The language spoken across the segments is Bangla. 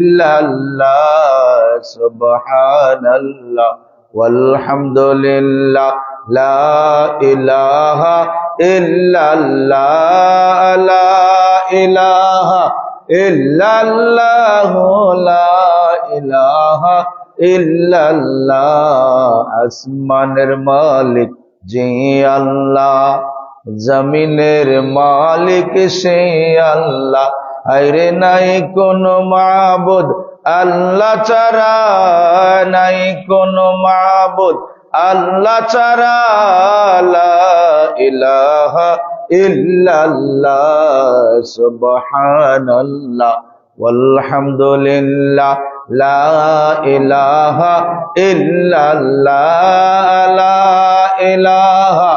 ইল্লাল্লাহ সুবহানাল্লাহ ওয়ালহামদুলিল্লাহ লা ইলাহা ইল্লাল্লাহ লা ইলাহা ইল্লাল্লাহ লা ইলাহা ইল্লাল্লাহ। আসমানের মালিক যে আল্লাহ, জমিনের মালিক সে আল্লাহ। আরে নাই কোন মাবুদ আল্লাহ ছাড়া, নাই কোন মাবুদ আল্লাহ ছাড়া। লা ইলাহা ইল্লাল্লাহ সুবহানাল্লাহ ওয়ালহামদুলিল্লাহ লা ইলাহা ইল্লাল্লাহ লা ইলাহা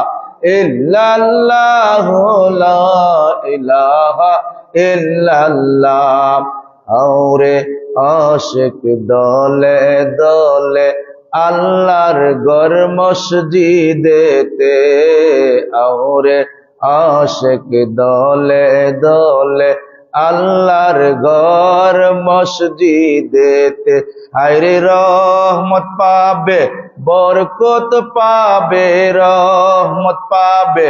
ইল্লাল্লাহ লা ইলাহা ইল্লাল্লাহ। আওরে আশিক দলে দলে আল্লাহর ঘর মসজিদেতে, আওরে আশিক দলে দলে আল্লাহর ঘর মসজিদেতে। আরে রহমত পাবে বরকত পাবে, রহমত পাবে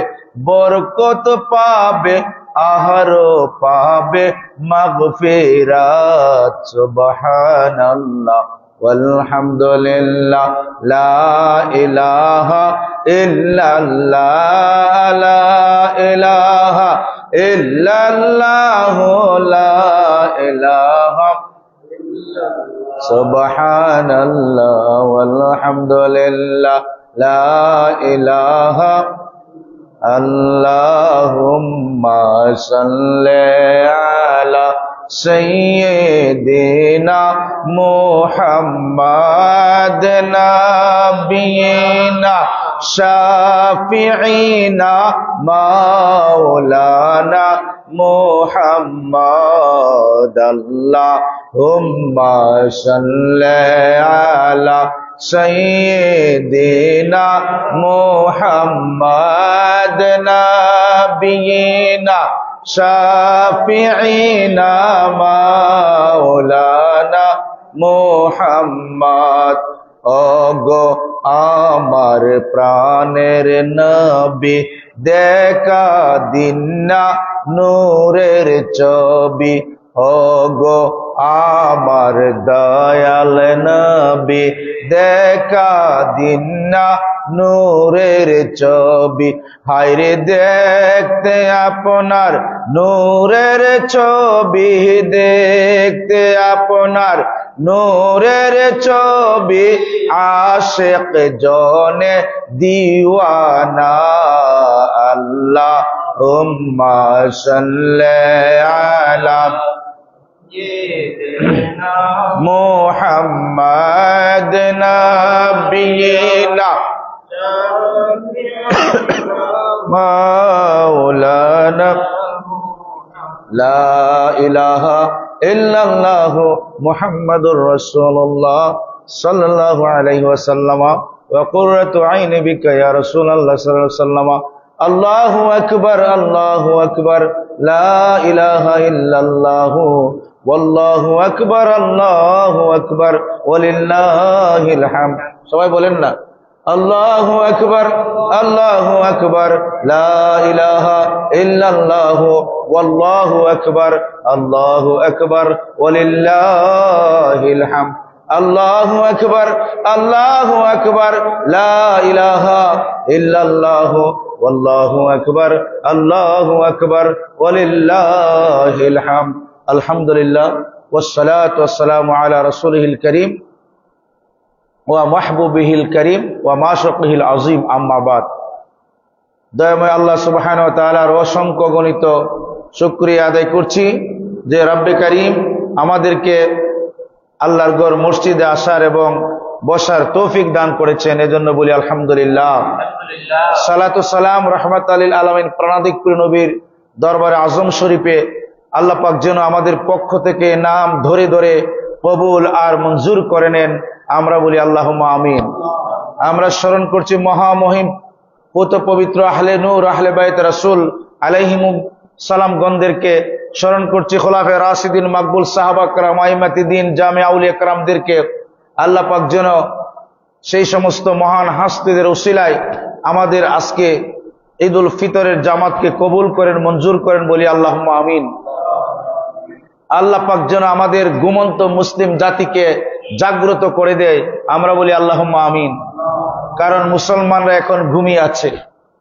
বরকত পাবে, আহারও পাবে মাগফিরাত। সুবহানাল্লাহ ওয়ালহামদুলিল্লাহ লা ইলাহা ইল্লাল্লাহ লা ইলাহা ইল্লাল্লাহ লা ইলাহা সুবহানাল্লাহ ওয়ালহামদুলিল্লাহ লা ইলাহা। আল্লাহুম্মা সাল্লি আলা সাইয়্যিদিনা মুহাম্মাদ নাবিয়িনা শাফিঈনা মাওলানা মুহাম্মাদ। আল্লাহুম্মা সাল্লি আলা সাইয়্যিদিনা মুহাম্মাদ নাবিয়িনা শাফিঈনা মাওলানা মুহাম্মাদ। ওগো আমার প্রাণের নবী, দেখা দিন না নূরের ছবি। ওগো আমার দয়াল নবী, দেখা দিন না নূরের ছবি। হায়রে দেখতে আপনার নূরের ছবি, দেখতে আপনার নূরের ছবি, আশিক জনে দিওয়ানা। আল্লাহুম্মা সাল্লি আলা মুহাম্মাদ নাবিয়িনা মাওলানা লা ইলাহা ইল্লাল্লাহ মুহাম্মাদুর রাসূলুল্লাহ সাল্লাল্লাহু আলাইহি ওয়াসাল্লাম ওয়া কুররাতু আইনি বিকা ইয়া রাসূলুল্লাহ সাল্লাল্লাহু আলাইহি ওয়াসাল্লাম। আল্লাহু আকবার, আল্লাহু আকবার, লা ইলাহা ইল্লাল্লাহ ওয়াল্লাহু আকবার, আল্লাহু আকবার ওয়ালিল্লাহিল হামদ। সবাই বলেন না আল্লাহু আকবার, আল্লাহু আকবার, লা ইলাহা ইল্লাল্লাহ ওয়াল্লাহু আকবার, আল্লাহু আকবার ওয়ালিল্লাহিল হামদ। আল্লাহু আকবার, আল্লাহু আকবার, লা ইলাহা ইল্লাল্লাহ ওয়াল্লাহু আকবার, আল্লাহু আকবার ওয়ালিল্লাহিল হামদ। আলহামদুলিল্লাহ ওয়াসসালাতু ওয়াসসালামু আলা রাসূলিল কারীম ওয়া মাহবুবিহিল কারীম ওয়া মাশাকিহিল আযীম, আম্মা বাদ। দয়াময় আল্লাহ সুবহানাহু ওয়া তাআলার অসংখ্য গণিত শুকরিয়া আদায় করছি যে রব্বে কারীম আমাদেরকে আল্লাহর ঘর মসজিদে আসার এবং বসার তৌফিক দান করেছেন, এজন্য বলি আলহামদুলিল্লাহ। সালাতু সালাম রাহমাতাল লিল আলামিন প্রাণাদিক নবীর দরবারে আজম শরীফে আল্লাহ পাক যেন আমাদের পক্ষ থেকে নাম ধরে ধরে কবুল আর মঞ্জুর করে নেন, আমরা বলি আল্লাহুম্মা আমিন। আমরা স্মরণ করছি মহামহিম পুত পবিত্র আহলে নূর আহলে বাইত রাসূল আলাইহিমুস সালাম গণদেরকে স্মরণ করছি খোলাফায়ে রাশিদিন, মাকবুল সাহাবা کرام, আইম্মাতে দ্বীন, জামে আউলিয়া کرامদেরকে আল্লাহ পাক যেন সেই সমস্ত মহান হাস্তিদের উসিলায় আমাদের আজকে ঈদুল ফিতরের জামাতকে কবুল করেন, মঞ্জুর করেন, বলি আল্লাহুম্মা আমিন। আল্লাহ পাক যেন আমাদের ঘুমন্ত মুসলিম জাতিকে জাগ্রত করে দেয়, আমরা বলি আল্লাহুম্মা আমিন। কারণ মুসলমানরা এখন ঘুমিয়ে আছে,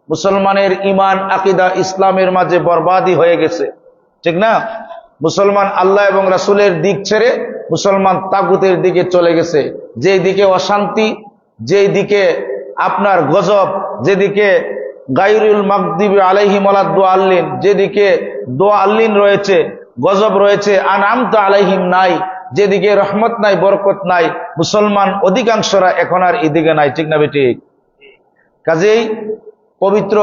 মুসলমানের ইমান আকীদা ইসলামের মাঝে বরবাদি হয়ে গেছে, ঠিক না? মুসলমান আল্লাহ এবং রাসূলের দিক ছেড়ে মুসলমান তাগুতের দিকে চলে গেছে। যেই দিকে অশান্তি, যেই দিকে আপনার গজব, যেদিকে গায়রুল মাগদুবি আলাইহিম ওয়ালাদ-দাল্লিন, যেদিকে দাল্লিন রয়েছে, গজব রয়েছে, আনআমতা আলাইহিম নাই, যেদিকে রহমত নাই, বরকত নাই, মুসলমান অধিকাংশরা এখন আর এদিকে নাই, ঠিক না বেঠিক? কাজেই পবিত্র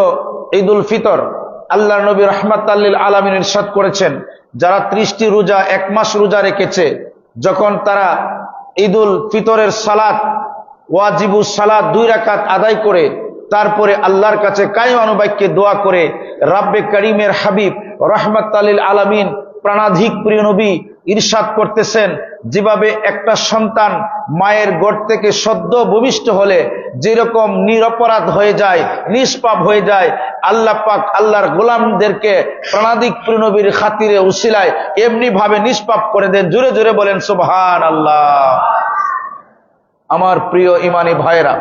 ঈদুল ফিতর আল্লাহর নবী রাহমাতাল লিল আলামিন ইরশাদ করেছেন, যারা 30টি রোজা 1 মাস রোজা রেখেছে, যখন তারা ঈদুল ফিতরের সালাত, ওয়াজিবুস সালাত 2 রাকাত আদায় করে তারপরে আল্লাহর কাছে কায়মানুবাক্যে দোয়া করে, রাব্বে কারীমের হাবিব রাহমাতাল লিল আলামিন প্রাণাধিক প্রিয় নবী ইরশাদ করতেছেন, যেভাবে একটা সন্তান মায়ের গর্ভ থেকে সদ্য ভূমিষ্ঠ হলে যেরকম নিরপরাধ হয়ে যায়, নিষ্পাপ হয়ে যায়, আল্লাহ পাক আল্লাহর গোলামদেরকে প্রাণাধিক প্রিয় নবীর খাতিরে উসিলায় এমনি ভাবে নিষ্পাপ করে দেন। জোরে জোরে বলেন সুবহানাল্লাহ। আমার প্রিয় ইমানি ভাইরা,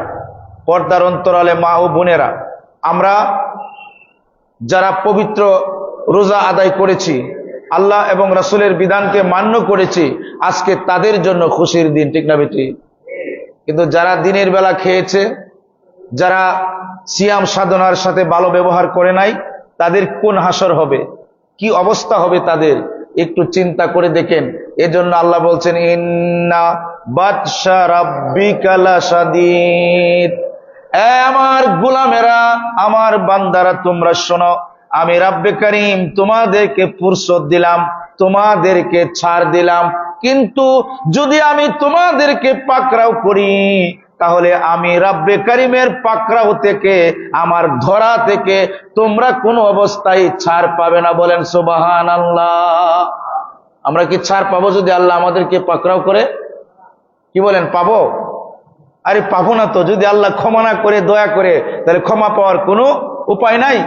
পর্দার অন্তরালে মা ও বোনেরা, আমরা যারা পবিত্র রোজা আদায় করেছি, আল্লাহ এবং রাসূলের বিধানকে মান্য করেছি, আজকে তাদের জন্য খুশির দিন, ঠিক না বেটি? কিন্তু যারা দিনের বেলা খেয়েছে, যারা সিয়াম সাধনার সাথে ভালো ব্যবহার করে নাই, তাদের কোন হাসর হবে, কি অবস্থা হবে তাদের, একটু চিন্তা করে দেখেন। এজন্য আল্লাহ বলছেন, ইন্না বাতশা রাব্বিকা লাশাদীদ। আমার গোলামেরা, আমার বান্দারা, তোমরা শোনো, আমি রাব্বে কারীম তোমাদেরকে ফুরসত দিলাম, তোমাদেরকে ছাড় দিলাম, কিন্তু যদি আমি তোমাদেরকে পাকড়াও করি, তাহলে আমি রাব্বে কারীমের পাকড়াও থেকে, আমার ধরা থেকে তোমরা কোনো অবস্থায় ছাড় পাবে না। বলেন সুবহানাল্লাহ। আমরা কি ছাড় পাবো যদি আল্লাহ আমাদেরকে পাকড়াও করে? কি বলেন, পাবো? আরে পাবো না তো। যদি আল্লাহ ক্ষমা না করে, দয়া করে, তাহলে ক্ষমা পাওয়ার কোনো উপায় নাই।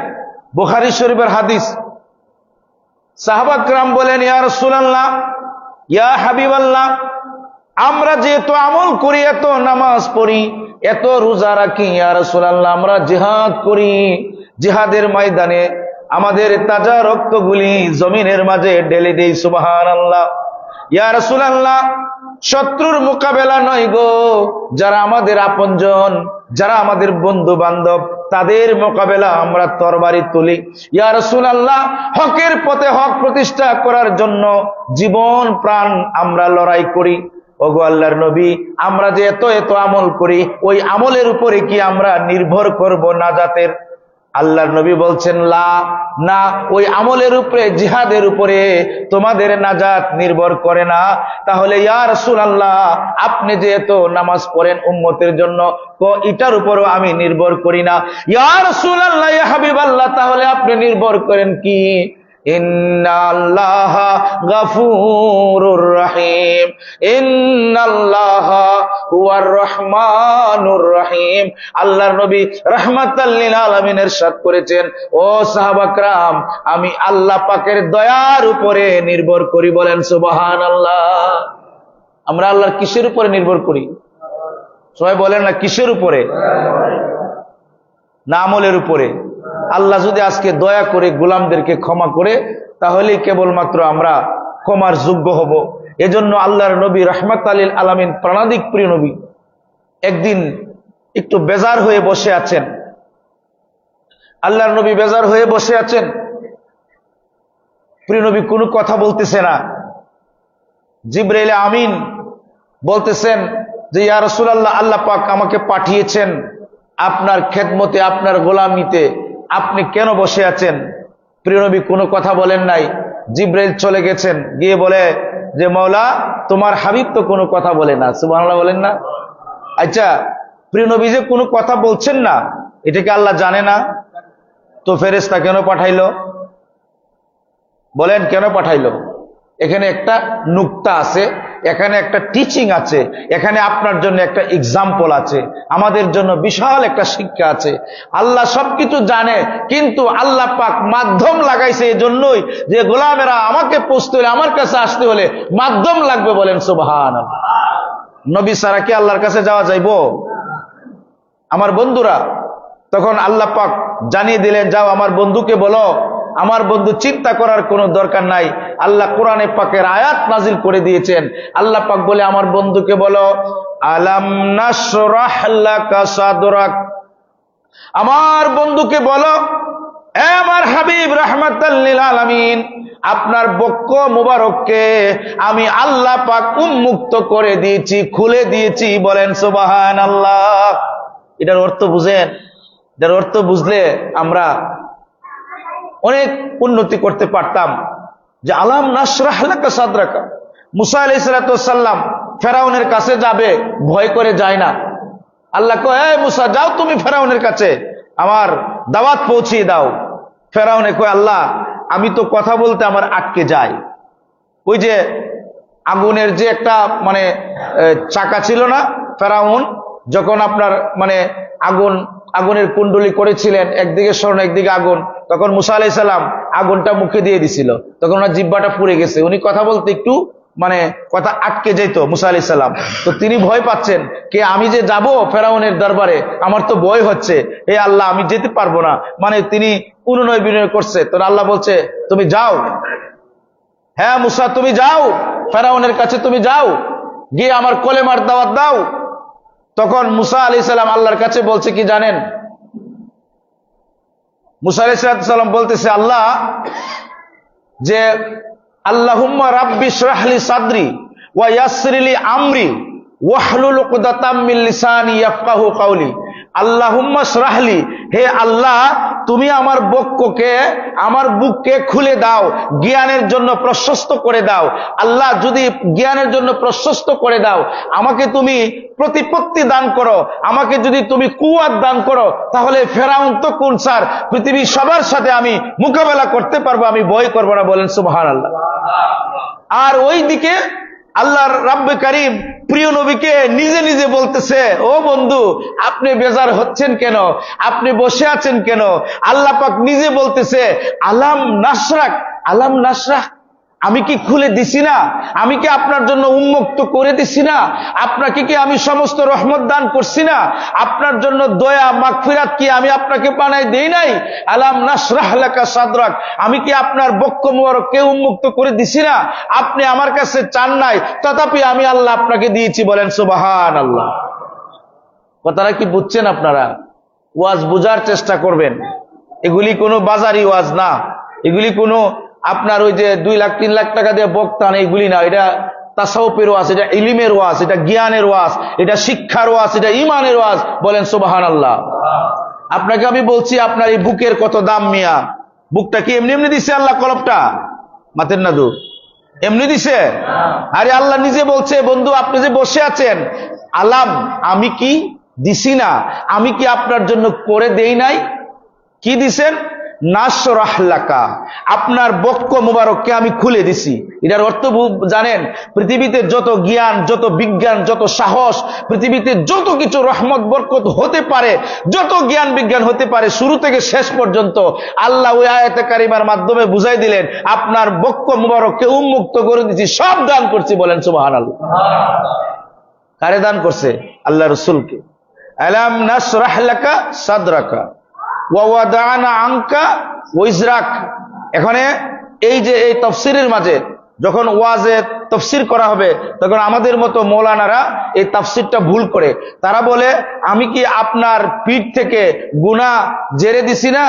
বুখারী শরীফের হাদিস, সাহাবা کرام বলেন, ইয়া রাসূলুল্লাহ, ইয়া হাবিবাল্লাহ, আমরা যেহেতু আমল করি, এত নামাজ পড়ি, এত রোজা রাখি, ইয়া রাসূলুল্লাহ, আমরা জিহাদ করি, জিহাদের ময়দানে আমাদের তাজা রক্তগুলি জমিনের মাঝে ঢেলে দেই, সুবহানাল্লাহ। ইয়া রাসূলুল্লাহ, শত্রুর মোকাবেলা নয় গো, যারা আমাদের আপনজন, যারা আমাদের বন্ধু বান্ধব, তাদের মোকাবেলা আমরা তরবারি তুলি। ইয়া রাসূলুল্লাহ, হকের পথে হক প্রতিষ্ঠা করার জন্য জীবন প্রাণ আমরা লড়াই করি। ওগো আল্লাহর নবী, আমরা যে এত এত আমল করি, ওই আমলের উপরে কি আমরা নির্ভর করব নাজাতের? আল্লাহর নবী বলছেন, লা, না, ওই আমলের উপরে, জিহাদের উপরে তোমাদের নাজাত নির্ভর করে না। তাহলে ইয়া রাসূলুল্লাহ, আপনি যে এত নামাজ পড়েন উম্মতের জন্য, এটার উপরও আমি নির্ভর করি না। ইয়া রাসূলুল্লাহ, ইয়া হাবিবাল্লাহ, তাহলে আপনি নির্ভর করেন কি? ইন্নাল্লাহা গাফুরুর রহিম, ইন্নাল্লাহা হুয়ার রহমানুর রহিম। আল্লাহর নবী রাহমাতাল লিল আলামিন ইরশাদ করেছেন, ও সাহাবা کرام, আমি আল্লাহ পাকের দয়ার উপরে নির্ভর করি। বলেন সুবহানাল্লাহ। আমরা আল্লাহর কিসের উপরে নির্ভর করি? সবাই বলেন না, কিসের উপরে? না আমলের উপরে। আল্লাহ যদি আজকে দয়া করে গোলামদেরকে ক্ষমা করে, তাহলে কেবলমাত্র আমরা ক্ষমার যোগ্য হব। এজন্য আল্লাহর নবী রাহমাতাল লিল আলামিন প্রাণাধিক প্রিয় নবী একদিন একটু বেজার হয়ে বসে আছেন। আল্লাহর নবী বেজার হয়ে বসে আছেন, প্রিয় নবী কোনো কথা বলতেছে না। জিবরাইল আমিন বলতেছেন যে, ইয়া রাসূলুল্লাহ, আল্লাহ পাক আমাকে পাঠিয়েছেন আপনার খেদমতে, আপনার গোলামিতে, আপনি কেন বসে আছেন? প্রিয় নবী কোনো কথা বলেন নাই। জিবরাইল চলে গেছেন, গিয়ে বলে যে, মাওলা, তোমার হাবিব তো কোনো কথা বলে না। সুবহানাল্লাহ বলেন না? আচ্ছা, প্রিয় নবী যে কোনো কথা বলছেন না, এটাকে আল্লাহ জানে না? তো ফেরেশতা কেন পাঠাইলো? বলেন কেন পাঠাইলো? এখানে একটা নুকতা আছে, এখানে একটা টিচিং আছে, এখানে আপনার জন্য একটা এক্সাম্পল আছে, আমাদের জন্য বিশাল একটা শিক্ষা আছে। আল্লাহ সবকিছু জানে, কিন্তু আল্লাহ পাক মাধ্যম লাগাইছে এই জন্যই যে গোলামেরা আমাকে পৌঁছতে হলে, আমার কাছে আসতে হলে মাধ্যম লাগবে। বলেন সুবহানাল্লাহ। নবী ছাড়া কি আল্লাহর কাছে যাওয়া যাইব? আমার বন্ধুরা, তখন আল্লাহ পাক জানিয়ে দিলেন, যাও আমার বন্ধুকে বলো। আমার বন্ধু চিন্তা করার কোনো দরকার নাই। আল্লাহ কোরআনে পাকের আয়াত নাজিল করে দিয়েছেন। আল্লাহ পাক বলে, আমার বন্ধুকে বলো, আলাম নাশরাহ লাকা সাদরাক। আমার বন্ধুকে বলো, এ আমার হাবিব রাহমাতাল লিল আলামিন, আপনার বক্ষ মুবারককে আমি আল্লাহ পাক উন্মুক্ত করে দিয়েছি, খুলে দিয়েছি। বলেন সুবহানাল্লাহ। এটার অর্থ বুঝেন? এটার অর্থ বুঝলে আমরা অনেক উন্নতি করতে পারতাম। যে আলাম নাশরাহ লাকা সাদরাকা, মুসা আলাইহিস সালাম ফেরাউনের কাছে যাবে, ভয় করে যায় না। আল্লাহ কয়, এই মুসা, যাও তুমি ফেরাউনের কাছে, আমার দাওয়াত পৌঁছিয়ে দাও। ফেরাউনে কয়, আল্লাহ আমি তো কথা বলতে আমার আটকে যাই। ওই যে আগুনের যে একটা চাকা ছিল না, ফেরাউন যখন আপনার আগুনের কুণ্ডলি করেছিলেন, একদিকে স্বর্ণ একদিকে আগুন, তখন মুসা আলাইহিস সালাম আগুনটা মুখে দিয়ে দিছিল, তখন ওনার জিহ্বাটা পুড়ে গেছে, উনি কথা বলতে একটু কথা আটকে যেত মুসা আলাইহিস সালাম। তো তিনি ভয় পাচ্ছেন, কে আমি যে যাব ফেরাউনের দরবারে, আমার তো ভয় হচ্ছে, হে আল্লাহ আমি যেতে পারবো না। তিনি অনুনয় বিনয় করছে। তো আল্লাহ বলছে, তুমি যাও, হ্যাঁ মুসা তুমি যাও, ফেরাউনের কাছে তুমি যাও, গিয়ে আমার কলেমার দাওয়াত দাও। তখন মুসা আলাইহিস সালাম আল্লাহর কাছে বলছে কি জানেন? মুসা আলাইহিস সালাম বলতেছে, আল্লাহ যে আল্লাহুম্মা রাব্বি ইশরাহ লি সাদরি ওয়া ইয়াসসির লি আমরি ওয়াহলুল উকদাতাম মিন লিসানি ইয়াফকাহু কাওলি। আল্লাহুম্মা ইশরাহ লি, হে আল্লাহ তুমি আমার বক্ষকে, আমার বুককে খুলে দাও, জ্ঞানের জন্য প্রশস্ত করে দাও। আল্লাহ যদি জ্ঞানের জন্য প্রশস্ত করে দাও, আমাকে তুমি প্রতিপত্তি দান করো, আমাকে যদি তুমি কুওয়াত দান করো, তাহলে ফেরাউন তো কোন স্যার, পৃথিবীর সবার সাথে আমি মোকাবেলা করতে পারবো, আমি ভয় করবো না। বলেন সুবহানাল্লাহ। আর ওই দিকে আল্লাহর রাব্বে কারীম প্রিয় নবীকে নিজে নিজে বলতেছে, ও বন্ধু আপনি বেজার হচ্ছেন কেন, আপনি বসে আছেন কেন? আল্লাহ পাক নিজে বলতেছে, আলাম নাশরাক, আলাম নাশরাহ, আমি কি খুলে দিছি না? আমি কি আপনার জন্য উন্মুক্ত করে দিছি না? আপনাকে কি আমি সমস্ত রহমত দান করছি না? আপনার জন্য দয়া মাগফিরাত কি আমি আপনাকে বানাই দেই নাই? আলাম নাশরাহ লাকা সাদরাক, আমি কি আপনার বক্ষ মুবারককে উন্মুক্ত করে দিছি না? আপনি আমার কাছে চান নাই, তথাপি আমি আল্লাহ আপনাকে দিয়েছি। বলেন সুবহানাল্লাহ। কথাটা কি বুঝছেন আপনারা? ওয়াজ বুঝার চেষ্টা করবেন। এগুলি কোনো বাজারি ওয়াজ না, এগুলি কোনো আপনার ওই যে 2 লাখ 3 লাখ টাকা দিয়ে বক্তা না, এগুলি না। এটা তাসাউফের ওয়াজ, এটা ইলমের ওয়াজ, এটা জ্ঞানের ওয়াজ, এটা শিক্ষার ওয়াজ, এটা ঈমানের ওয়াজ। বলেন সুবহানাল্লাহ। আপনাকে আমি বলছি, আপনার এই বুকের কত দাম মিয়া। বুকটা কি এমনি এমনি দিছে আল্লাহ? কলবটা মাতেন না দু এমনি দিছে? আরে আল্লাহ নিজে বলছে, বন্ধু আপনি যে বসে আছেন, আলাম আমি কি দিছি না? আমি কি আপনার জন্য করে দেই নাই? কি দিছেন? নাশরাহ লাকা, আপনার বক্ষ মুবারককে আমি খুলে দিছি। এটার অর্থ জানেন? পৃথিবীতে যত জ্ঞান, যত বিজ্ঞান, যত সাহস, পৃথিবীতে যত কিছু রহমত বরকত হতে পারে, যত জ্ঞান বিজ্ঞান হতে পারে, শুরু থেকে শেষ পর্যন্ত আল্লাহ ওই আয়াতে কারিমার মাধ্যমে বুঝাই দিলেন, আপনার বক্ষ মুবারককে উন্মুক্ত করে দিছি, সব দান করছি। বলেন সুবহানাল্লাহ। কারে দান করছে? আল্লাহ রাসূলকে। আলাম নাশরাহ লাকা সাদরাকা ওয়া ওয়াদানা আনকা ওইজরাক। এখানে এই যে এই তাফসীরের মাঝে যখন ওয়াজে তাফসীর করা হবে, তখন আমাদের মতো মৌলানারা এই তাফসীরটা ভুল করে। তারা বলে, আমি কি আপনার পিঠ থেকে গুনাহ জেরে দিছি না,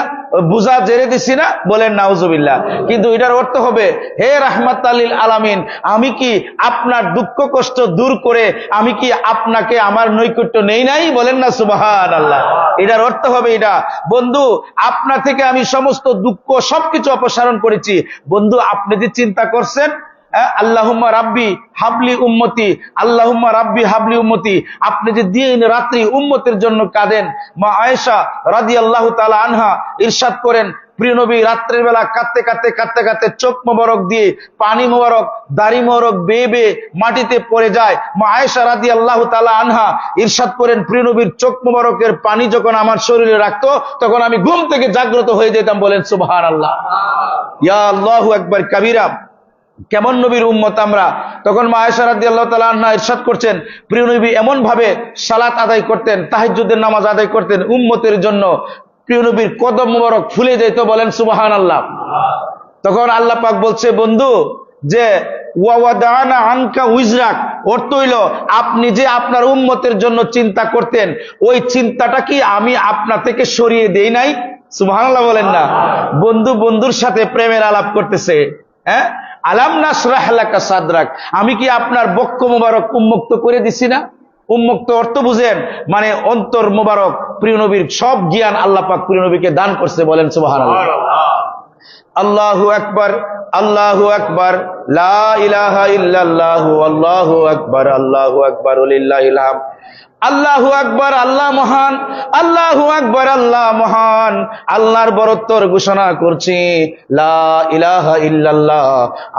বুঝা জেরে দিছি না? বলেন নাউজুবিল্লাহ। কিন্তু এটার অর্থ হবে, হে রাহমাতাল লিল আলামিন, আমি কি আপনার দুঃখ কষ্ট দূর করে আমি কি আপনাকে আমার নৈকট্য নেই নাই? বলেন না সুবহানাল্লাহ। এটার অর্থ হবে এটা, বন্ধু আপনার থেকে আমি সমস্ত দুঃখ সবকিছু অপসারণ করেছি। বন্ধু আপনি যে চিন্তা করছেন, আল্লাহুম্মা রাব্বি হাবলি উম্মতি, আল্লাহুম্মা রাব্বি হাবলি উম্মতি। আপনি যে দিন রাত্রি উম্মতের জন্য কাঁদেন। মা আয়েশা রাদিয়াল্লাহু তাআলা আনহা ইরশাদ করেন, প্রিয় নবী রাত্রের বেলা কাঁদতে কাঁদতে কাঁদতে কাঁদতে চোখ মোবারক দিয়ে পানি মোবারক, দাড়ি মোবারক বেয়ে বেয়ে মাটিতে পড়ে যায়। মা আয়েশা রাদিয়াল্লাহু তাআলা আনহা ইরশাদ করেন, প্রিয় নবীর চোখ মোবারকের পানি যখন আমার শরীরে রাখতো তখন আমি ঘুম থেকে জাগ্রত হয়ে যেতাম। বলেন সুবহানাল্লাহ। ইয়া আল্লাহু আকবার কাবীরা। কেমন নবীর উম্মত আমরা। তখন মা আয়েশা রাদিয়াল্লাহু তাআলা আনহা ইরশাদ করছেন, প্রিয় নবী এমন ভাবে সালাত আদায় করতেন, তাহাজ্জুদের নামাজ আদায় করতেন উম্মতের জন্য, প্রিয় নবীর কদম মোবারক ফুলে যেত। বলেন সুবহানাল্লাহ। তখন আল্লাহ পাক বলছে, বন্ধু যে ওয়াদানা আনকা উজরাক, অর্থ হইল আপনি যে আপনার উম্মতের জন্য চিন্তা করতেন ওই চিন্তাটা কি আমি আপনা থেকে সরিয়ে দেই নাই? সুবহানাল্লাহ বলেন না। বন্ধু বন্ধুর সাথে প্রেমের আলাপ করতেছে। আলাম নাশরাহ লাকা সাদরাক, আমি কি আপনার বক্ষ মোবারক উন্মুক্ত করে দিছি না? উন্মুক্ত অর্থ বুঝেন, মানে অন্তর মোবারক। প্রিয় নবীর সব জ্ঞান আল্লাহ পাক প্রিয় নবীকে দান করছে। বলেন সুবহানাল্লাহ। আল্লাহু আকবার, আল্লাহু আকবার, লা ইলাহা ইল্লাল্লাহু, আল্লাহু আকবার, আল্লাহু আকবার, লিল্লাহিল হামদ। আল্লাহু আকবার, আল্লাহ মহান, আল্লাহু আকবার, আল্লাহ মহান। আল্লাহর বরত্বর ঘোষণা করছি, লা ইলাহা ইল্লাল্লাহ,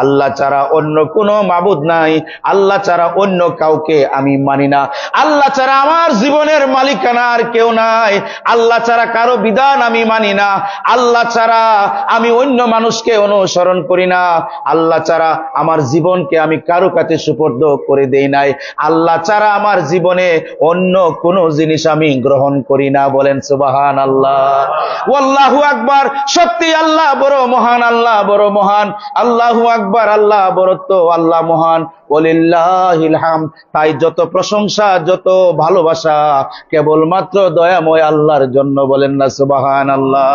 আল্লাহ ছাড়া অন্য কোনো মাবুদ নাই, আল্লাহ ছাড়া অন্য কাউকে আমি মানি না, আল্লাহ ছাড়া আমার জীবনের মালিকানা আর কেউ নাই, আল্লাহ ছাড়া কারো বিধান আমি মানি না, আল্লাহ ছাড়া আমি অন্য মানুষকে অনুসরণ করি না, আল্লাহ ছাড়া আমার জীবনকে আমি কারো কাছে সুপর্দ করে দেই নাই, আল্লাহ ছাড়া আমার জীবনে অন্য কোন জিনিস আমি গ্রহণ করি না। বলেন সুবহানাল্লাহ। আল্লাহু আকবার, সত্যি আল্লাহ বড় মহান, আল্লাহ বড় মহান, আল্লাহু আকবার, আল্লাহ বড়ত্ব, আল্লাহ মহান, ওয়ালিল্লাহিল হামদ। তাই যত প্রশংসা যত ভালোবাসা কেবলমাত্র দয়াময় আল্লাহর জন্য। বলেন না সুবহানাল্লাহ।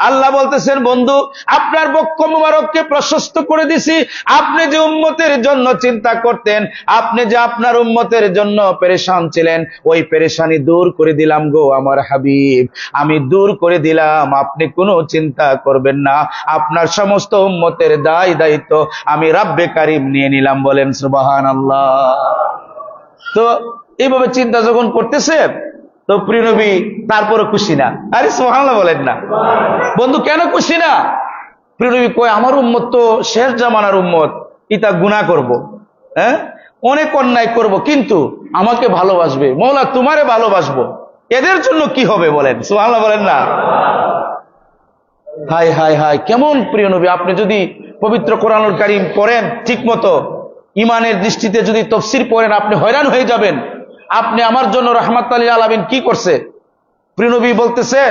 আল্লাহ বলতেছেন, বন্ধু আপনার বক্ষ মুবারককে প্রশস্ত করে দিছি, আপনি যে উম্মতের জন্য চিন্তা করতেন, আপনি যে আপনার উম্মতের জন্য পেরেশান ছিলেন, ওই পেরেশানি দূর করে দিলাম গো আমার হাবিব, আমি দূর করে দিলাম। আপনি কোনো চিন্তা করবেন না, আপনার সমস্ত উম্মতের দায় দায়িত্ব আমি রাব্বে কারিম নিয়ে নিলাম। বলেন সুবহানাল্লাহ। তো এইভাবে চিন্তা যখন করতেছে তো প্রিয় নবী তারপরে খুশি না। আরে সুবহানাল্লাহ বলেন না। বন্ধু কেন খুশি না? প্রিয় নবী কয়, আমার উম্মত তো শেষ জামানার উম্মত, ইতা গুনাহ করব, অনেক অন্যায় করব, কিন্তু আমাকে ভালোবাসবে, মওলা তোমারে ভালোবাসবো, এদের জন্য কি হবে? বলেন সুবহানাল্লাহ বলেন না। হাই হাই হাই, কেমন প্রিয় নবী। আপনি যদি পবিত্র কোরআনুল কারীম পড়েন ঠিক মতো, ইমানের দৃষ্টিতে যদি তাফসীর পড়েন, আপনি হয়রান হয়ে যাবেন। আপনি আমার জন্য রাহমাতুল লিল আলামিন কি করছে? প্রিয় নবী বলতেছে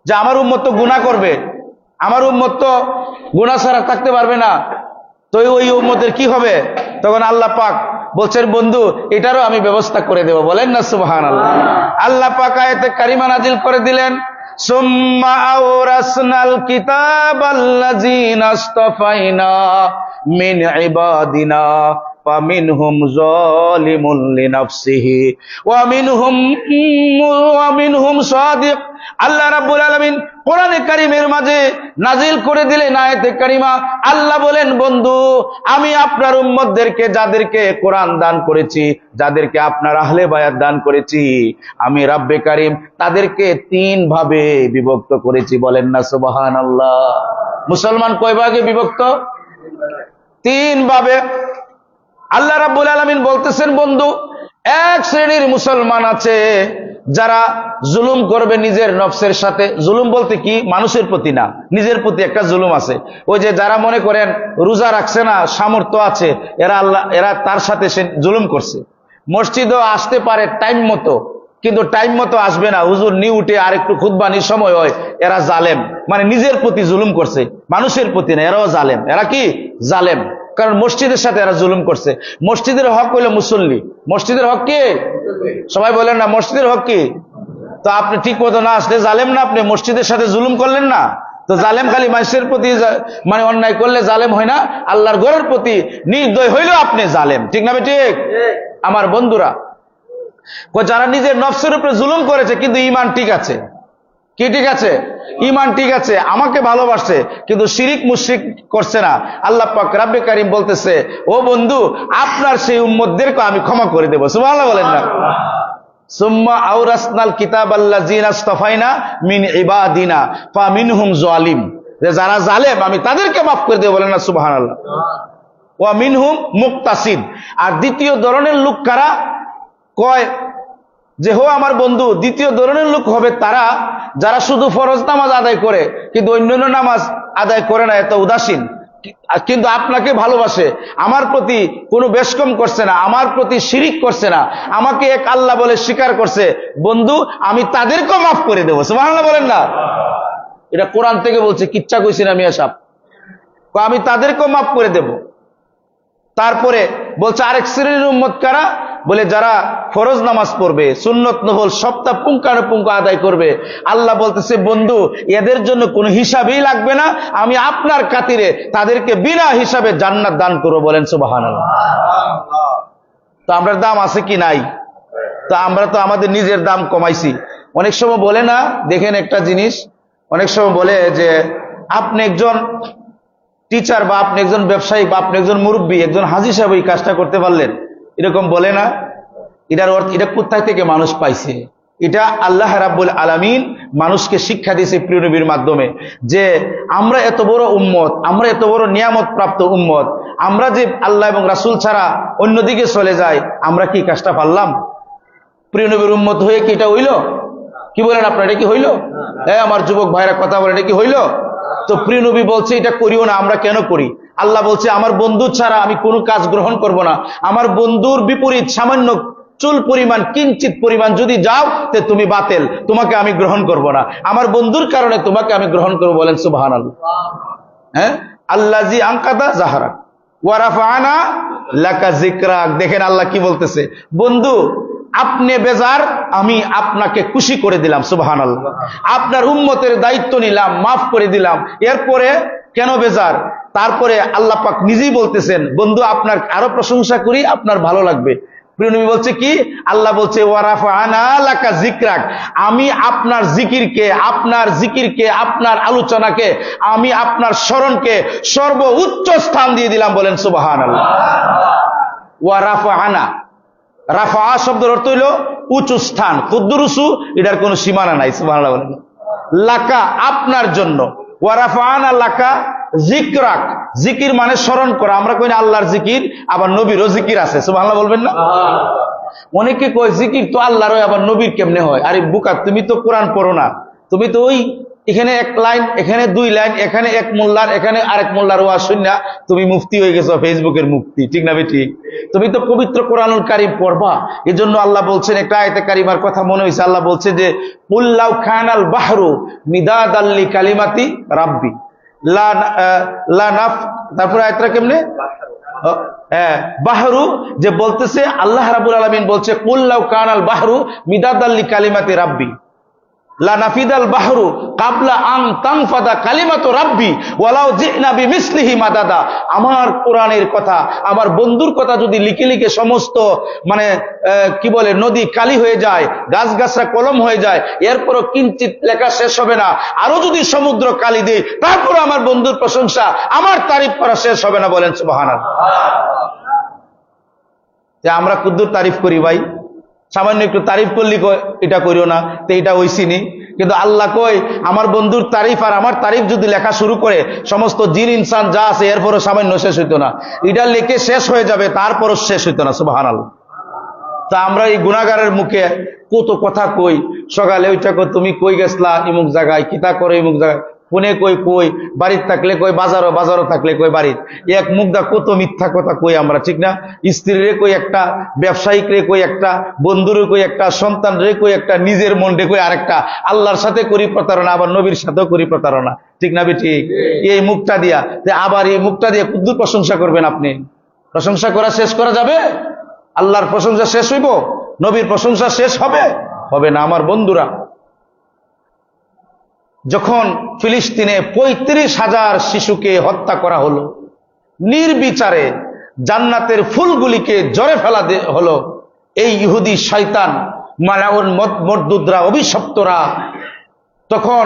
যে আমার উম্মত তো গুনাহ করবে, আমার উম্মত তো গুনাহ ছাড়া থাকতে পারবে না, তো ওই উম্মতের কি হবে? তখন আল্লাহ পাক বলছেন, বন্ধু এটারও আমি ব্যবস্থা করে দেব। বলেন না সুবহানাল্লাহ। আল্লাহ পাক আয়াতে কারিমা নাজিল করে দিলেন, সুম্মা আওরাসনাল কিতাবাল্লাযীনা ইসতাফাইনা মিন ইবাদিনা ফামিনহুম যালিমুন লিনাফসিহি ওয়া মিনহুম সাদিক। আল্লাহ রাব্বুল আলামিন কোরআনে কারীমের মাঝে নাজিল করে দিলেন আয়াতে কারিমা। আল্লাহ বলেন, বন্ধু আমি আপনার উম্মতদেরকে, যাদেরকে কোরআন দান করেছি, যাদেরকে আপনার আহলে বায়াত দান করেছি, আমি রাব্বে কারীম তাদেরকে তিন ভাবে বিভক্ত করেছি। বলেন না সুবহানাল্লাহ। মুসলমান কয় ভাগে বিভক্ত? তিন ভাবে। আল্লাহ রাব্বুল আলামিন বলতেছেন, বন্ধু এক শ্রেণীর মুসলমান আছে যারা জুলুম করবে নিজের নফসের সাথে। জুলুম বলতে কি? মানুষের প্রতি না, নিজের প্রতি একটা জুলুম আছে। ওই যে যারা মনে করেন রোজা রাখছে না, সামর্থ্য আছে, এরা তার সাথে সে জুলুম করছে। মসজিদও আসতে পারে টাইম মতো, কিন্তু টাইম মতো আসবে না, হুজুর নিউ উঠে আর একটু খুতবানির সময় হয়, এরা জালেম। মানে নিজের প্রতি জুলুম করছে, মানুষের প্রতি না, এরাও জালেম। এরা কি? জালেম। কারণ মসজিদের সাথে এরা জুলুম করছে। মসজিদের হক হইল মুসল্লি। মসজিদের হক কি? সবাই বলেন না, মসজিদের হক কি? তো আপনি ঠিক মতো না আসলে জালেম না? আপনি মসজিদের সাথে জুলুম করলেন না? তো জালেম খালি মানুষের প্রতি মানে অন্যায় করলে জালেম হয় না, আল্লাহর ঘরের প্রতি নির্দয় হইলেও আপনি জালেম। ঠিক না? ঠিক। আমার বন্ধুরা, যারা নিজের নফসের উপরে জুলুম করেছে কিন্তু ঈমান ঠিক আছে, কি ঠিক আছে? ইমান ঠিক আছে, আমাকে ভালোবাসে, কিন্তু শিরিক মুশরিক করছে না। আল্লাহ পাক রাব্বে কারীম বলতেছে, ও বন্ধু, আপনার সেই উম্মতদেরকে আমি ক্ষমা করে দেব। সুবহানাল্লাহ বলেন না? সুম্মা আওরাসনাল কিতাবাল্লাযিনা ইসতাফাইনা মিন ইবাদিনা ফামিনহুম যালিম, যে যারা জালেম আমি তাদেরকে মাফ করে দেব। বলেন না সুবহানাল্লাহ? ওয়া মিনহুম মুক্তাসিদ। আর দ্বিতীয় ধরনের লোক কারা? কয় যে হো আমার বন্ধু, দ্বিতীয় ধরনের লোক হবে তারা যারা শুধু ফরজ নামাজ আদায় করে কিন্তু অন্যান্য নামাজ আদায় করে না, এত উদাসীন, কিন্তু আপনাকে ভালোবাসে, আমার প্রতি কোনো বেশকম করছে না, আমার প্রতি শিরিক করছে না, আমাকে এক আল্লাহ বলে স্বীকার করছে। বন্ধু, আমি তাদেরকেও মাফ করে দেবো। সুবহানাল্লাহ বলেন না? এটা কোরআন থেকে বলছে, কিচ্ছা কইছি না মিয়া সাহেব। আমি তাদেরকেও মাফ করে দেব। তারপরে বলছে আরেক শ্রেণীর উম্মত কারা? বলে যারা ফরজ নামাজ পড়বে, সুন্নত নফল সপ্তাহ পুঙ্খানুপুঙ্খ আদায় করবে। আল্লাহ বলতেছে, বন্ধু, এদের জন্য কোনো হিসাবই লাগবে না, আমি আপনার খাতিরে তাদেরকে বিনা হিসাবে জান্নাত দান করবো। বলেন সুবহানাল্লাহ। তো আমরা দাম আছে কি নাই? তো আমরা তো আমাদের নিজের দাম কমাইছি। অনেক সময় বলে না, দেখেন একটা জিনিস, অনেক সময় বলে যে আপনি একজন টিচার বা আপনি একজন ব্যবসায়ী বা আপনি একজন মুরব্বী, একজন হাজী সাহেব এই কাজটা করতে পারলেন, এরকম বলে না? এটার অর্থ, এটা কোথায় থেকে মানুষ পাইছে? এটা আল্লাহ রাব্বুল আলামিন মানুষকে শিক্ষা দিয়েছে প্রিয় নবীর মাধ্যমে, যে আমরা এত বড় উম্মত, আমরা এত বড় নিয়ামত প্রাপ্ত উম্মত, আমরা যে আল্লাহ এবং রাসূল ছাড়া অন্যদিকে চলে যাই, আমরা কি কাজটা পারলাম? প্রিয় নবীর উম্মত হয়ে কি এটা হইল? কি বলেন আপনারা, এটা কি হইল? হ্যাঁ, আমার যুবক ভাইরা কথা বলে, এটা কি হইল? তো প্রিয় নবী বলছে এটা করিও না। আমরা কেন করি? আল্লাহ বলছে আমার বন্ধু ছাড়া আমি কোনো কাজ গ্রহণ করব না। আমার বন্ধুর বিপরীত সামান্য চুল পরিমাণ, কিঞ্চিত পরিমাণ যদি যাও, তে তুমি বাতিল, তোমাকে আমি গ্রহণ করব না। আমার বন্ধুর কারণে তোমাকে আমি গ্রহণ করব। বলেন সুবহানাল্লাহ। হ্যাঁ, আল্লাযী আনকাদা যাহরাক ওয়া রাফা'না লাকা যিকরাক। দেখেন আল্লাহ কি বলতেছে, বন্ধু আপনি বেজার, আমি আপনাকে খুশি করে দিলাম। সুবহানাল্লাহ। আপনার উম্মতের দায়িত্ব নিলাম, মাফ করে দিলাম, এরপরে কেন বেজার? তারপরে আল্লাহ পাক নিজেই বলতেছেন, বন্ধু আপনার আরো প্রশংসা করি, আপনার ভালো লাগবে। প্রিয় নবী বলছে কি? আল্লাহ বলছে ওয়া রাফা'না লাকা যিকরাক, আমি আপনার জিকিরকে, আপনার আলোচনাকে, আমি আপনার স্মরণকে সর্বোচ্চ স্থান দিয়ে দিলাম। বলেন সুবহানাল্লাহ। ওয়া রাফা'না, রাফা শব্দের অর্থ হইল উঁচু স্থান, কুদ্দুরুসু, এটার কোনো সীমানা নাই। সুবহানাল্লাহ বলেন। লাকা আপনার জন্য, ওয়া রাফা'না লাকা যিকরাক, জিকির মানে স্মরণ করা। আমরা কই না আল্লাহর জিকির, আবার নবীরও জিকির আছে। সুবহানাল্লাহ বলবেন না? অনেকে কয় জিকির তো আল্লাহর হয়, আবার নবীর কেমনে হয়? আরে বুকা, তুমি তো কোরআন পড়ো না, তুমি তো ওই এখানে এক লাইন, এখানে দুই লাইন, এখানে এক মোল্লার, এখানে আরেক মোল্লার ওয়াজ শুননা তুমি মুফতি হয়ে গেছো, ফেসবুকের মুফতি। ঠিক না ঠিক? তুমি তো পবিত্র কোরআনুল কারীম পড়বা। এজন্য আল্লাহ বলছেন, একটা আয়াতে কারিমার কথা মনে হয়েছে, আল্লাহ বলছে যে কুল লাউ কানাল বাহরু মিদাদাল লিকালিমাতি রাব্বি লা নাফ, তারপরে আয়াতটা কেমনে? হ্যাঁ, বাহরু, যে বলতেছে আল্লাহ রাব্বুল আলামিন বলছে কুল লাউ কানাল বাহরু মিদাদাল লিকালিমাতি রাব্বি লা নাফিদাল বাহরু কাবলা আন তানফাদা কালিমাতু রাব্বি ওয়ালাউ জিনা বিমিসলিহি মাদাদা। আমার কোরআনের কথা, আমার বন্ধুর কথা যদি লিখে লিখে সমস্ত মানে কি বলে নদী কালি হয়ে যায়, গাছগাছরা কলম হয়ে যায়, এরপরও কিঞ্চিত লেখা শেষ হবে না। আরো যদি সমুদ্র কালি দেই, তারপর আমার বন্ধুর প্রশংসা, আমার তারিফ করা শেষ হবে না। বলেন সুবহানাল্লাহ। যে আমরা কুদ্দুর তারিফ করি ভাই, সামান্য একটু তারিফ করলি এটা করিও না, তো এটা হইছিনি। কিন্তু আল্লাহ কই আমার বন্ধুর তারিফ আর আমার তারিফ যদি লেখা শুরু করে, সমস্ত জিন ইনসান যা আছে এরপরও সামান্য শেষ হইতো না। এটা লেখে শেষ হয়ে যাবে, তারপরও শেষ হইতো না। সুবহানাল্লাহ। তা আমরা এই গুনাহগারের মুখে কত কথা কই, সকালে ওইটা কই তুমি কই গেছলা ইমুক জায়গায়, কিতা করে ইমুক জায়গায়, ফোনে কই কই, বাড়ির থাকলে কই বাজারও, বাজারও থাকলে কই বাড়ির, এক মুখ দা কত মিথ্যা কথা কই আমরা। ঠিক না? স্ত্রীরে কই একটা, ব্যবসায়িক রে কই একটা, বন্ধুরে কই একটা, সন্তান রে কই একটা, নিজের মন রে কই আরেকটা। আল্লাহর সাথে করি প্রতারণা, আবার নবীর সাথেও করি প্রতারণা। ঠিক না ঠিক? এই মুখটা দিয়া, আবার এই মুখটা দিয়ে কুদ্দুর প্রশংসা করবেন আপনি? প্রশংসা করা শেষ করা যাবে? আল্লাহর প্রশংসা শেষ হইব? নবীর প্রশংসা শেষ হবে? হবে না। আমার বন্ধুরা, যখন ফিলিস্তিনে 35,000 শিশুকে হত্যা করা হলো, নির্বিচারে জান্নাতের ফুলগুলিকে জড়ে ফেলা হলো, এই ইহুদি শয়তান মালাউন মরদুদরা, অভিশপ্তরা তখন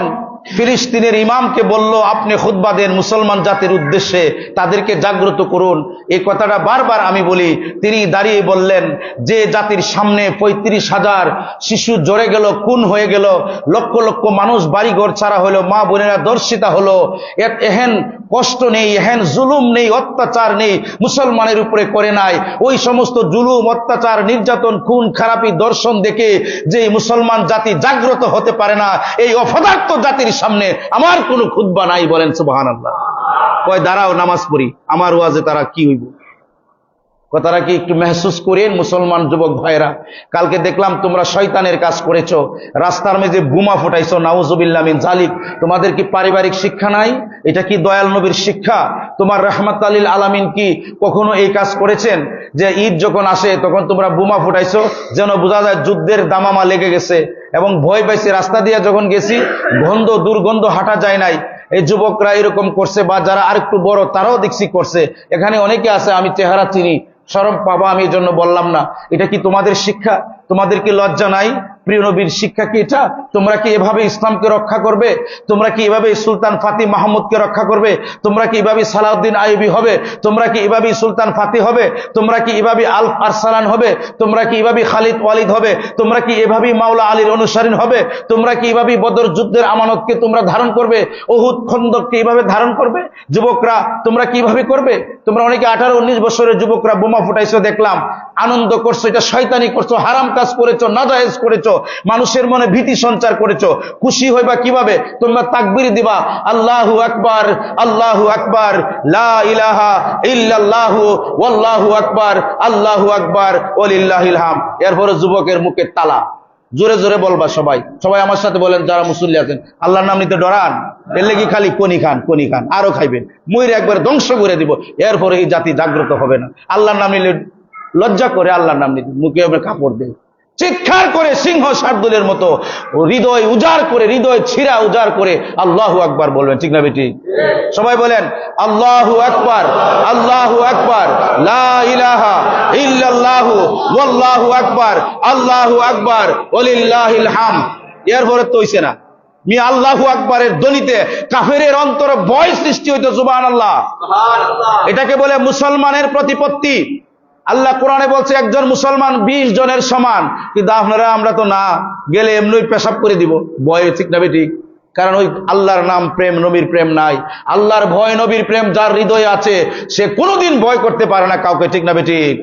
ফিলিস্তিনের ইমামকে বলল, আপনি খুতবা দেন মুসলমান জাতির উদ্দেশ্যে, তাদেরকে জাগ্রত করুন। এই কথাটা বারবার আমি বলি। তিনি দাঁড়িয়ে বললেন, যে জাতির সামনে 35,000 শিশু জড়ে গেল, খুন হয়ে গেল, লক্ষ লক্ষ মানুষ বাড়িঘর ছাড়া হলো, মা বোনেরা দর্শিতা হলো, এহেন কষ্ট নেই, এহেন জুলুম নেই, অত্যাচার নেই মুসলমানের উপরে করে নাই। ওই সমস্ত জুলুম, অত্যাচার, নির্যাতন, খুন খারাপি, দর্শন দেখে যে মুসলমান জাতি জাগ্রত হতে পারে না, এই অপদার্থ জাতির সামনে আমার কোনো খুতবা নাই। বলেন সুবহানাল্লাহ। কয় দাঁড়াও নামাজ পড়ি, আমার ওয়াজে তারা কি হইব? কথাটা কি একটু মেহসুস করেন মুসলমান যুবক ভাইরা? কালকে দেখলাম তোমরা শয়তানের কাজ করেছো, রাস্তার মেঝে বোমা ফুটাইছো, নাউজুবিল্লাহ মিন জালিক। তোমাদের কি পারিবারিক শিক্ষা নাই? এটা কি দয়াল নবীর শিক্ষা? তোমার রাহমাতুল লিল আলামিন কি কখনো এই কাজ করেছেন যে ঈদ যখন আসে তখন তোমরা বোমা ফুটাইছো যেন বোঝা যায় যুদ্ধের দামামা লেগে গেছে, এবং ভয় পাইছে? রাস্তা দিয়ে যখন গেছি দুর্গন্ধ হাঁটা যায় নাই। এই যুবকরা এরকম করছে, বা যারা আরেকটু বড় তারাও দেখছি করছে। এখানে অনেকে আছে, আমি চেহারা চিনি, শরম পাবা, আমি এই জন্য বললাম না। এটা কি তোমাদের শিক্ষা? তোমাদের কি লজ্জা নাই? প্রিয় নবীর শিক্ষা কি এটা? তোমরা কি এভাবে ইসলামকে রক্ষা করবে? তোমরা কি এভাবে সুলতান ফাতি মাহমুদকে রক্ষা করবে? তোমরা কি এভাবে সালাউদ্দিন আইয়ুবী হবে? তোমরা কি এভাবে সুলতান ফাতি হবে? তোমরা কি এভাবে আল আরসালান হবে? তোমরা কি এভাবে খালিদ ওয়ালিদ হবে? তোমরা কি এভাবে মাওলা আলীর অনুসারী হবে? তোমরা কি এভাবে বদর যুদ্ধের আমানতকে তোমরা ধারণ করবে? উহুদ খন্দককে এভাবে ধারণ করবে? যুবকরা তোমরা কিভাবে করবে? তোমরা অনেকে 18-19 বছরের যুবকরা বোমা ফুটাইছো, দেখলাম, আনন্দ করছো। এটা শয়তানি করছো, হারাম কাজ করেছো, নাজায়েজ করেছো, মানুষের মনে ভীতি সঞ্চার করেছো। খুশি হইবা কিভাবে? তোমরা তাকবীর দিবা, আল্লাহু আকবার, আল্লাহু আকবার, লা ইলাহা ইল্লাল্লাহু ওয়াল্লাহু আকবার, আল্লাহু আকবার ওয়ালিল্লাহিল হামদ। এরপরে যুবকের মুখে তালা, জোরে জোরে বলবা সবাই। সবাই আমার সাথে বলেন, যারা মুসল্লি আছেন, আল্লাহর নাম নিতে ডরান? এর লেগে খালি কনি খান, কনি খান, আরো খাইবেন, মইরে একবার ধ্বংস করে দিব। এরপরে এই জাতি জাগ্রত হবে না। আল্লাহর নাম নিলে লজ্জা করে, আল্লাহর নাম নিতে মুখে কাপড় দেয়, চিৎকার করে সিংহ শার্দুলের মতো হৃদয় উজাড় করে, হৃদয় ছিঁড়া উজাড় করে আল্লাহু আকবার বলবেন। ঠিক না বেটি? সবাই বলেন আল্লাহু আকবার, আল্লাহু আকবার, লা ইলাহা ইল্লাল্লাহু ওয়াল্লাহু আকবার, আল্লাহু আকবার ওয়ালিল্লাহিল হামদ। এরপরে তো হইছে না, মি আল্লাহু আকবারের ধ্বনিতে কাফেরের অন্তরে ভয় সৃষ্টি হইতো। সুবহানাল্লাহ। এটাকে বলে মুসলমানের প্রতিপত্তি। আল্লাহ কোরআনে বলছে একজন মুসলমান 20 জনের সমান, কিন্তু আপনারা আমরা তো না গেলে এমনি পেশাব করে দিব ভয়ে। ঠিক না ঠিক? কারণ ওই আল্লাহর নাম প্রেম, নবীর প্রেম নাই। আল্লাহর ভয়, নবীর প্রেম যার হৃদয়ে আছে, সে কোনোদিন ভয় করতে পারে না কাউকে। ঠিক না ঠিক?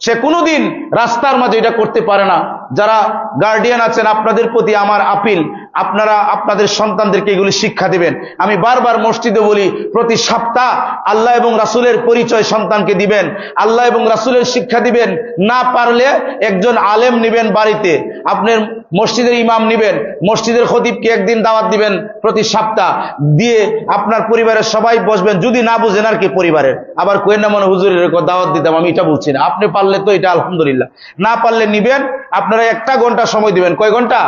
সে কোনোদিন রাস্তার মাঝে এটা করতে পারে না। যারা গার্ডিয়ান আছেন, আপনাদের প্রতি আমার আপিল, আপনারা আপনাদের সন্তানদেরকে এগুলি শিক্ষা দিবেন। আমি বারবার মসজিদে বলি, প্রতি সপ্তাহ আল্লাহ এবং রাসূলের পরিচয় সন্তানকে দিবেন, আল্লাহ এবং রাসূলের শিক্ষা দিবেন। না পারলে একজন আলেম নিবেন বাড়িতে, আপনার মসজিদের ইমাম নিবেন, মসজিদের খতিবকে একদিন দাওয়াত দিবেন প্রতি সপ্তাহ, দিয়ে আপনার পরিবারের সবাই বসবেন। যদি না বুঝেন আর কি পরিবারের, আবার কোয়েন না মনে হুজুরের দাওয়াত দিতাম, আমি এটা বলছি না। আপনি পারলে তো এটা আলহামদুলিল্লাহ, না পারলে নিবেন। আপনারা 1 ঘন্টা সময় দিবেন। কয় ঘন্টা?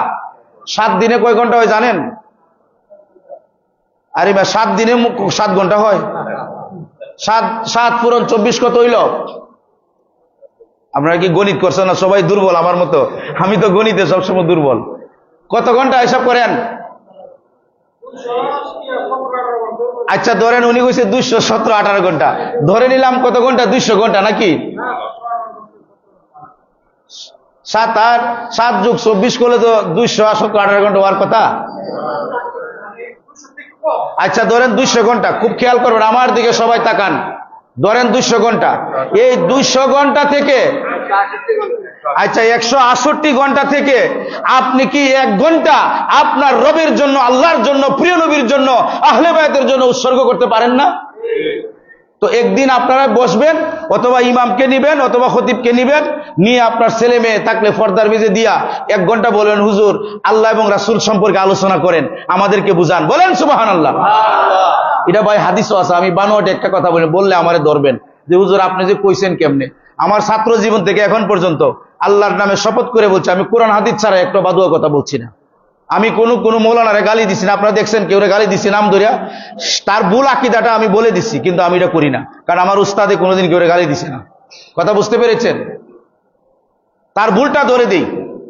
7 দিনে কয় ঘন্টা হয় জানেন? আরে বা 7 দিনে 7 ঘন্টা হয়? 7 পূরণ 24 কত হইল? আপনারা কি গণিত করছেন না? সবাই দুর্বল আমার মতো, আমি তো গণিতে সবসময় দুর্বল। কত ঘন্টা হিসাব করেন? আচ্ছা ধরেন, উনি কইছে 217, 18 ঘন্টা ধরে নিলাম। কত ঘন্টা? 200 ঘন্টা নাকি? 7 যোগ 24 করলে তো 217, 18 ঘন্টা হওয়ার কথা। আচ্ছা ধরেন 200 ঘন্টা। খুব খেয়াল করবেন, আমার দিকে সবাই তাকান। ধরেন 200 ঘন্টা। এই 200 ঘন্টা থেকে, আচ্ছা 168 ঘন্টা থেকে আপনি কি 1 ঘন্টা আপনার রবের জন্য, আল্লাহর জন্য, প্রিয় নবীর জন্য, আহলে বায়তের জন্য উৎসর্গ করতে পারেন না? তো একদিন আপনারা বসবেন, অথবা ইমামকে নিবেন, অথবা খতিবকে নিবেন, নিয়ে আপনার ছেলে মেয়ে থাকলে পর্দার মেঝে দিয়া 1 ঘন্টা বলবেন, হুজুর আল্লাহ এবং রাসূল সম্পর্কে আলোচনা করেন, আমাদেরকে বুঝান। বলেন সুবহানাল্লাহ। এটা ভাই হাদিসও আছে, আমি বানোয়াটে একটা কথা বললে আমারে ধরবেন যে হুজুর আপনি যে কইছেন কেমনে। আমার ছাত্র জীবন থেকে এখন পর্যন্ত আল্লাহর নামে শপথ করে বলছি, আমি কোরআন হাদিস ছাড়া একটা বাদুয়া কথা বলছি না। আমি কোনো মৌলানারে গালি দিছি না। আপনারা দেখছেন কেউ গালি দিছি নাম ধরিয়া, তার ভুল আকীদাটা আমি বলে দিছি, কিন্তু আমি এটা করি না, কারণ আমার উস্তাদে কোনোদিন কেউ গালি দিছে না। কথা বুঝতে পেরেছেন? তার ভুলটা ধরে দিই,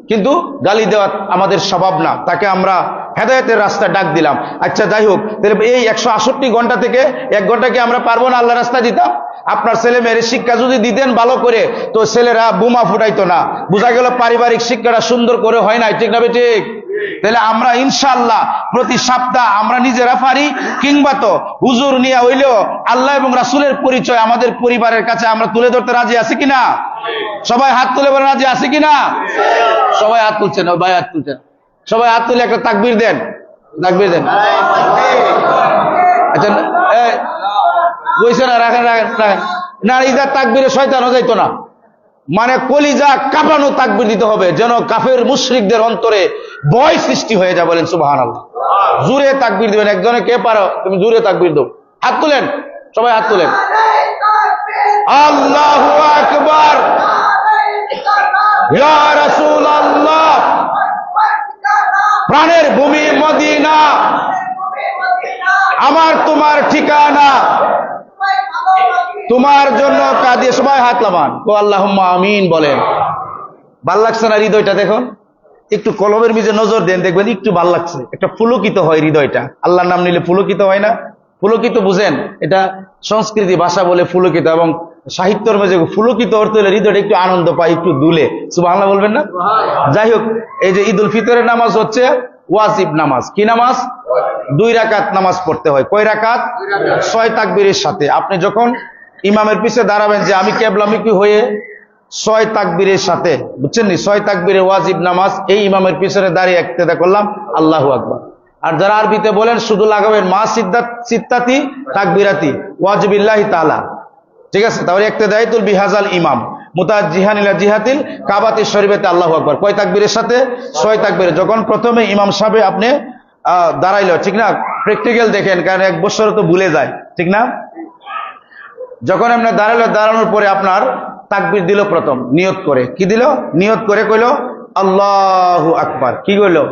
কিন্তু গালি দেওয়া আমাদের স্বভাব না। তাকে আমরা হেদায়েতের রাস্তা ডাক দিলাম। আচ্ছা যাই হোক, তাহলে এই 168 ঘন্টা থেকে 1 ঘন্টা কি আমরা পারবো না আল্লাহ রাস্তা দিতাম? আপনার ছেলে মেয়ের শিক্ষা যদি দিতেন ভালো করে, তো ছেলেরা বোমা ফুটাইতো না। বোঝা গেল পারিবারিক শিক্ষাটা সুন্দর করে হয় নাই, ঠিক না ঠিক? তাহলে আমরা ইনশাআল্লাহ প্রতি সপ্তাহ আমরা নিজেরা পারি, কিংবা তো হুজুর নিয়ে হইলেও আল্লাহ এবং রাসূলের পরিচয় আমাদের পরিবারের কাছে আমরা তুলে ধরতে রাজি আছি কিনা? সবাই হাত তুলে বলেন রাজি আছি কিনা? সবাই হাত তুলছেন, ভাই হাত তুলছেন, সবাই হাত তুলে একটা তাকবীর দেন, তাকবীর দেন। আচ্ছা বইছে না, রাখেন রাখেন রাখেন না, ইদার তাকবীরে শয়তানও যাইতো না, মানে কলিজা কাঁপানো তাকবীর দিতে হবে, যেন কাফের মুশরিকদের অন্তরে ভয় সৃষ্টি হয়ে যায়। বলেন সুবহানাল্লাহ। জোরে তাকবীর দিবেন। একজনে কে পারো তুমি জোরে তাকবীর দাও, হাত তুলেন, সবাই হাত তুলেন। আল্লাহু আকবার, ইয়া রাসূলুল্লাহ, প্রাণের ভূমি মদিনা, আমার তোমার ঠিকানা, তোমার জন্য কাঁদি। সবাই হাত লামান ও আল্লাহুম্মা আমিন বলেন। ভাল লাগছে না হৃদয়টা? দেখুন একটু কলমের নিচে নজর দেন, দেখবেন একটু ভাল লাগছে, একটা পুলকিত হয় হৃদয়টা। আল্লাহর নাম নিলে পুলকিত হয় না? পুলকিত বুঝেন, এটা সংস্কৃতি ভাষা বলে পুলকিত, এবং সাহিত্যের মাঝে পুলকিত অর্থ হলে হৃদয়টা একটু আনন্দ পায়, একটু দুলে। সুবহানাল্লাহ বলবেন না? যাই হোক, এই যে ঈদুল ফিতরের নামাজ হচ্ছে ওয়াজিব নামাজ। কি নামাজ? 2 রাকাত নামাজ পড়তে হয়। কয় রাকাত? 6 তাকবীরের সাথে। আপনি যখন ইমামের পিছে দাঁড়াবেন, যে আমি কিবলামুখী হয়ে 6 তাকবীরের সাথে, বুঝছেন নি, 6 তাকবীরের ওয়াজিব নামাজ, এই ইমামের পিছনে দাঁড়িয়ে ইক্তেদা করলাম, আল্লাহু আকবার। আর যারা আরবিতে বলেন শুধু লাগাবেন মা সিত্তাতি তাকবীরাতি ওয়াজিবিল্লাহি তাআলা, ঠিক আছে? তাহলে ইক্তেদাইতুল বিহাজাল ইমাম মুতাজ্জিহান ইলা জিহাতিল কাবাতি শরীফাতে আল্লাহু আকবার। কয় তাকবীরের সাথে? 6 তাকবীরে। যখন প্রথমে ইমাম সাহেব আপনি দাঁড়াইলো, ঠিক না? প্র্যাকটিক্যাল দেখেন, কারণ 1 বছর তো ভুলে যায়, ঠিক না? যখন আপনি দাঁড়াইলো, দাঁড়ানোর পরে আপনার তাকবীর দিল প্রথম, নিয়ত করে। কি দিল? নিয়ত করে কইলো আল্লাহু আকবার। কি কইলো?